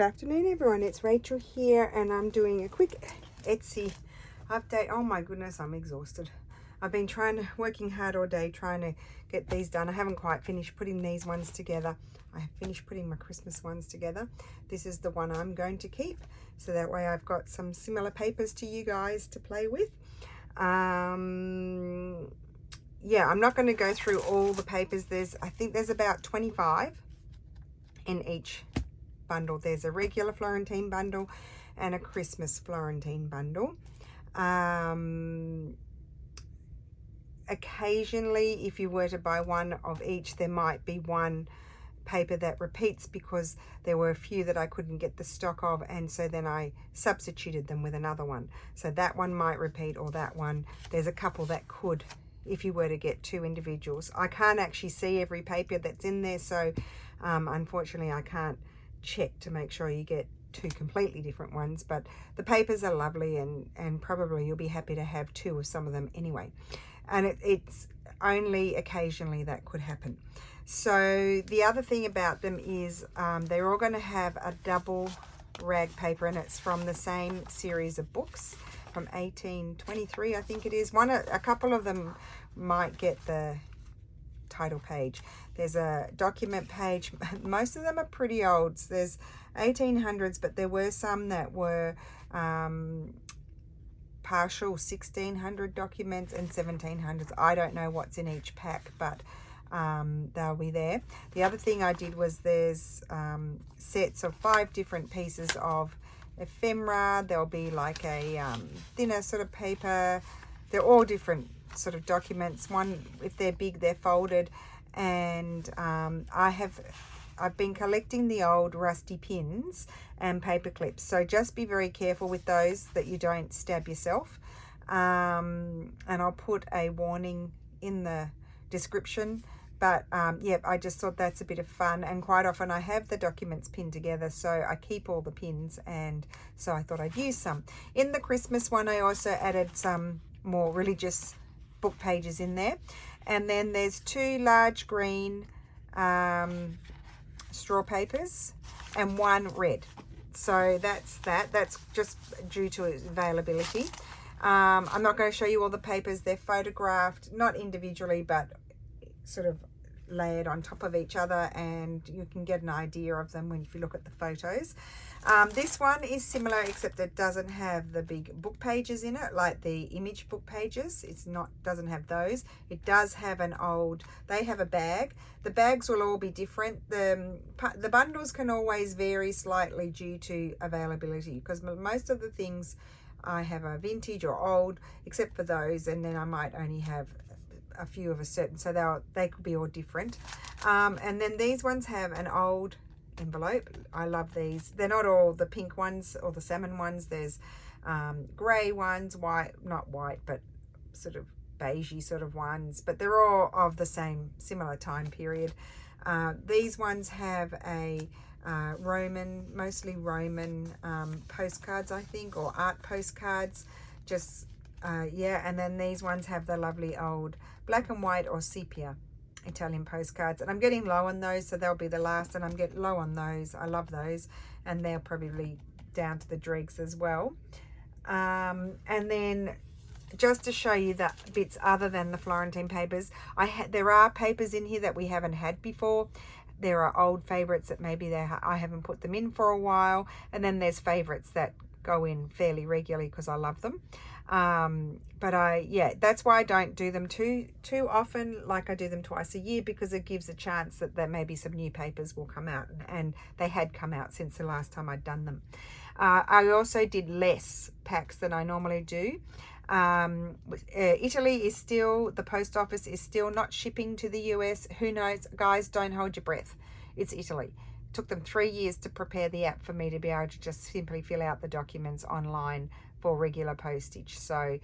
Good afternoon everyone, it's Rachel here and I'm doing a quick Etsy update. Oh my goodness, I'm exhausted. I've been working hard all day trying to get these done. I haven't quite finished putting these ones together. I have finished putting my Christmas ones together. This is the one I'm going to keep, so that way I've got some similar papers to you guys to play with. Yeah, I'm not going to go through all the papers. I think there's about 25 in each bundle. There's a regular Florentine bundle and a Christmas Florentine bundle. Occasionally, if you were to buy one of each, there might be one paper that repeats because there were a few that I couldn't get the stock of, and so then I substituted them with another one. So that one might repeat, or that one. There's a couple that could, if you were to get two individuals. I can't actually see every paper that's in there, so unfortunately I can't check to make sure you get two completely different ones, but the papers are lovely, and probably you'll be happy to have two of some of them anyway. And it's only occasionally that could happen. So the other thing about them is they're all going to have a double rag paper, and it's from the same series of books from 1823, I think it is. A couple of them might get the title page. There's a document page. Most of them are pretty old. There's 1800s, but there were some that were partial 1600 documents and 1700s. I don't know what's in each pack, but they'll be there. The other thing I did was there's sets of 5 different pieces of ephemera. There'll be like a thinner sort of paper. They're all different sort of documents. One, if they're big, they're folded. And I've been collecting the old rusty pins and paper clips, so just be very careful with those that you don't stab yourself. And I'll put a warning in the description, but yeah, I just thought that's a bit of fun, and quite often I have the documents pinned together, so I keep all the pins, and so I thought I'd use some. In the Christmas one, I also added some more religious book pages in there. And then there's 2 large green straw papers and 1 red. So that's just due to its availability. I'm not going to show you all the papers. They're photographed, not individually, but sort of layered on top of each other, and you can get an idea of them if you look at the photos. This one is similar, except it doesn't have the big book pages in it like the image book pages. Doesn't have those. It does have they have a bag. The bags will all be different. The bundles can always vary slightly due to availability, because most of the things I have are vintage or old, except for those, and then I might only have a few of a certain, so they could be all different. And then these ones have an old envelope. I love these. They're not all the pink ones or the salmon ones. There's grey ones, not white, but sort of beigey sort of ones, but they're all of the similar time period. These ones have a mostly Roman postcards, I think, or art postcards. Yeah, and then these ones have the lovely old black and white or sepia Italian postcards, and I'm getting low on those, so they'll be the last, and I'm getting low on those. I love those, and they're probably down to the dregs as well. And then just to show you the bits other than the Florentine papers, there are papers in here that we haven't had before. There are old favorites that maybe I haven't put them in for a while, and then there's favorites that go in fairly regularly because I love them. But yeah, that's why I don't do them too often. Like I do them twice a year, because it gives a chance that maybe some new papers will come out, and they had come out since the last time I'd done them. I also did less packs than I normally do. Italy is still, the post office is still not shipping to the US. Who knows? Guys, don't hold your breath. It's Italy. It took them 3 years to prepare the app for me to be able to just simply fill out the documents online for regular postage. So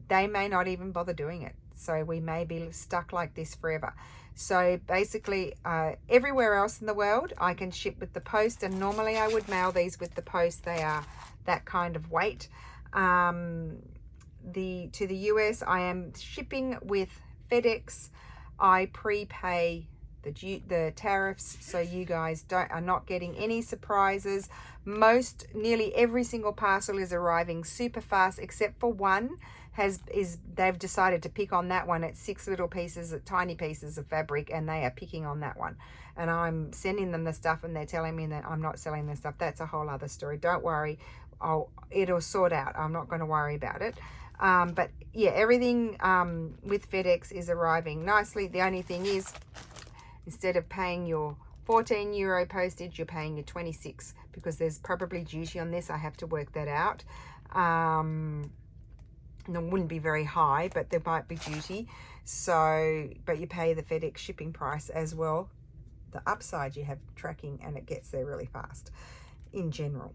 they may not even bother doing it. So we may be stuck like this forever. So basically, everywhere else in the world, I can ship with the post, and normally I would mail these with the post. They are that kind of weight. To the US, I am shipping with FedEx. I prepay the tariffs, so you guys are not getting any surprises. Nearly every single parcel is arriving super fast, except for one they've decided to pick on that one. It's 6 little pieces, tiny pieces of fabric, and they are picking on that one. And I'm sending them the stuff, and they're telling me that I'm not selling the stuff. That's a whole other story. Don't worry, it'll sort out. I'm not going to worry about it. But yeah, everything with FedEx is arriving nicely. The only thing is, instead of paying your €14 postage, you're paying your 26, because there's probably duty on this. I have to work that out. And it wouldn't be very high, but there might be duty. So, but you pay the FedEx shipping price as well. The upside, you have tracking, and it gets there really fast in general.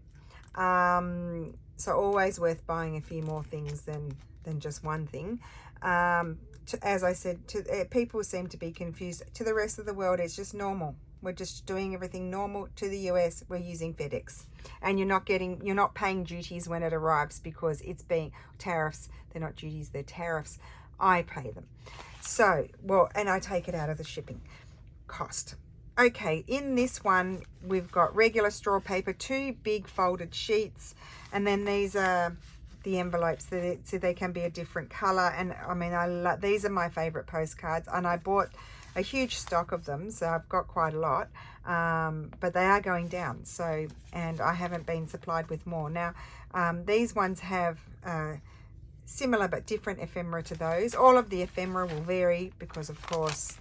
So always worth buying a few more things than just one thing. As I said, people seem to be confused. To the rest of the world, it's just normal. We're just doing everything normal. To the US, we're using FedEx, and you're not paying duties when it arrives, because it's being tariffs. They're not duties, they're tariffs. I pay them. So, well, and I take it out of the shipping cost. Okay, in this one, we've got regular straw paper, 2 big folded sheets, and then these are the envelopes, so they can be a different color. And I mean, these are my favorite postcards, and I bought a huge stock of them, so I've got quite a lot, but they are going down. So, and I haven't been supplied with more. Now, these ones have similar but different ephemera to those. All of the ephemera will vary, because of course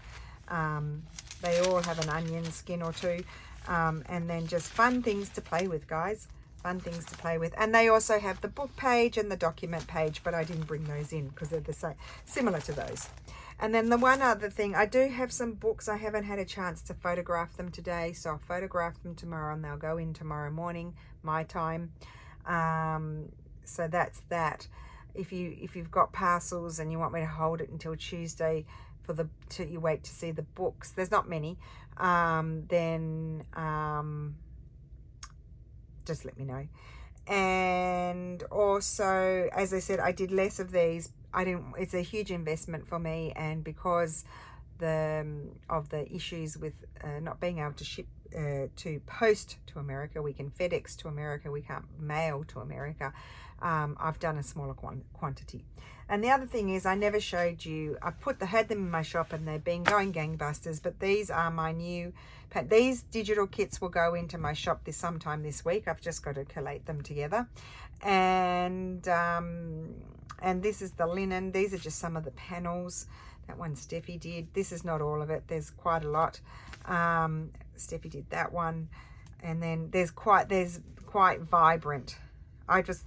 they all have an onion skin or two, and then just fun things to play with, guys. Fun things to play with. And they also have the book page and the document page, but I didn't bring those in because they're the same, similar to those. And then the one other thing, I do have some books. I haven't had a chance to photograph them today, so I'll photograph them tomorrow, and they'll go in tomorrow morning, my time. So that's that. If you've got parcels and you want me to hold it until Tuesday till you wait to see the books, there's not many, then just let me know. And also, as I said, I did less of these. It's a huge investment for me, and because of the issues with not being able to ship to post to America, we can FedEx to America, we can't mail to America. I've done a smaller quantity. And the other thing is, I never showed you, I had them in my shop, and they've been going gangbusters, but these are my new, these digital kits will go into my shop sometime this week. I've just got to collate them together. And this is the linen. These are just some of the panels. That one Steffi did. This is not all of it. There's quite a lot. Steffi did that one. And then there's quite vibrant.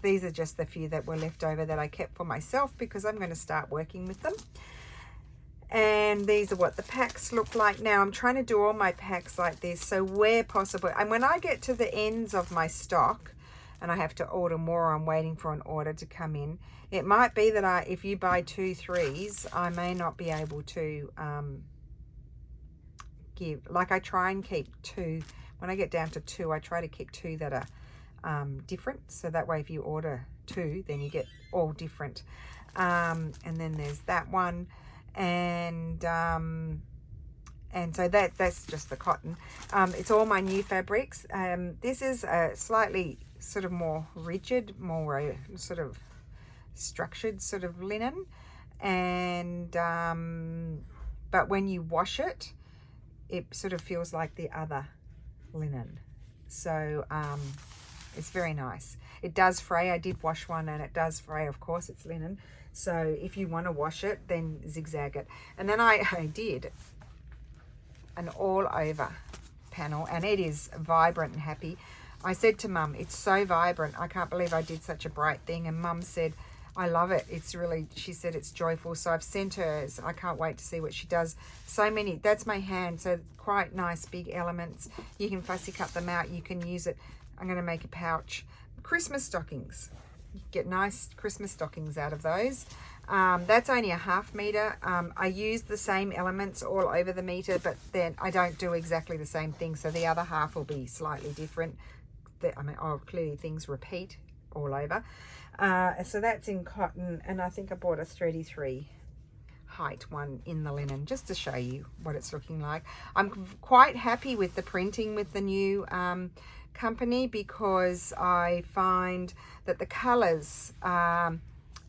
These are just the few that were left over that I kept for myself, because I'm going to start working with them. And these are what the packs look like. Now I'm trying to do all my packs like this, so where possible, and when I get to the ends of my stock and I have to order more, I'm waiting for an order to come in. It might be that if you buy 2 3s, I may not be able to I try and keep 2. When I get down to 2, I try to keep 2 that are different, so that way if you order 2, then you get all different. And then there's that one, and so that's just the cotton. It's all my new fabrics. This is a slightly sort of more rigid, more sort of structured sort of linen, and but when you wash it, it sort of feels like the other linen. So it's very nice. It does fray. I did wash one, and it does fray. Of course, it's linen. So if you want to wash it, then zigzag it. And then I did an all over panel, and it is vibrant and happy. I said to Mum, it's so vibrant. I can't believe I did such a bright thing. And Mum said, I love it. She said it's joyful. So I've sent her. I can't wait to see what she does. So many. That's my hand. So quite nice big elements. You can fussy cut them out. You can use it. I'm going to make a pouch. Christmas stockings. You get nice Christmas stockings out of those. That's only a 1/2 meter. I use the same elements all over the meter, but then I don't do exactly the same thing. So the other half will be slightly different. Clearly things repeat all over. So that's in cotton, and I think I bought a 33 height one in the linen, just to show you what it's looking like. I'm quite happy with the printing with the new company, because I find that the colors are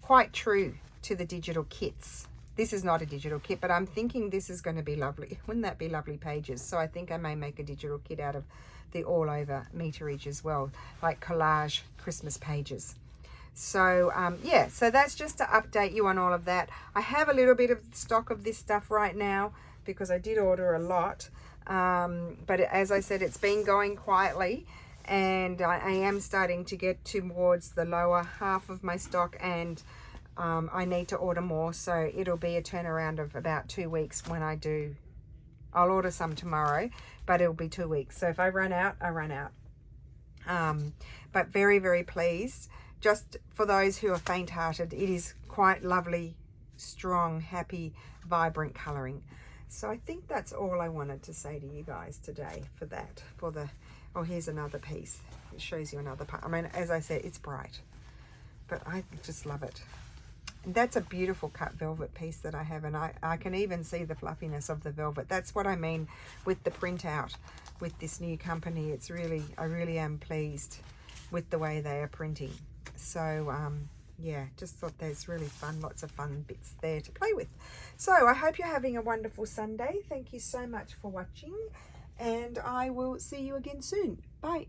quite true to the digital kits. This is not a digital kit, but I'm thinking this is going to be lovely. Wouldn't that be lovely pages? So I think I may make a digital kit out of the all over meterage as well, like collage Christmas pages. So yeah, so that's just to update you on all of that. I have a little bit of stock of this stuff right now because I did order a lot, but as I said, it's been going quietly, and I am starting to get towards the lower half of my stock, and I need to order more, so it'll be a turnaround of about 2 weeks when I do. I'll order some tomorrow, but it'll be 2 weeks. So if I run out, I run out. But very, very pleased. Just for those who are faint-hearted, it is quite lovely, strong, happy, vibrant colouring. So I think that's all I wanted to say to you guys today for that. Oh, here's another piece. It shows you another part. I mean, as I said, it's bright, but I just love it. And that's a beautiful cut velvet piece that I have, and I can even see the fluffiness of the velvet. That's what I mean with the printout with this new company. It's really, I really am pleased with the way they are printing. So yeah, just thought there's really fun, lots of fun bits there to play with. So I hope you're having a wonderful Sunday. Thank you so much for watching, and I will see you again soon. Bye.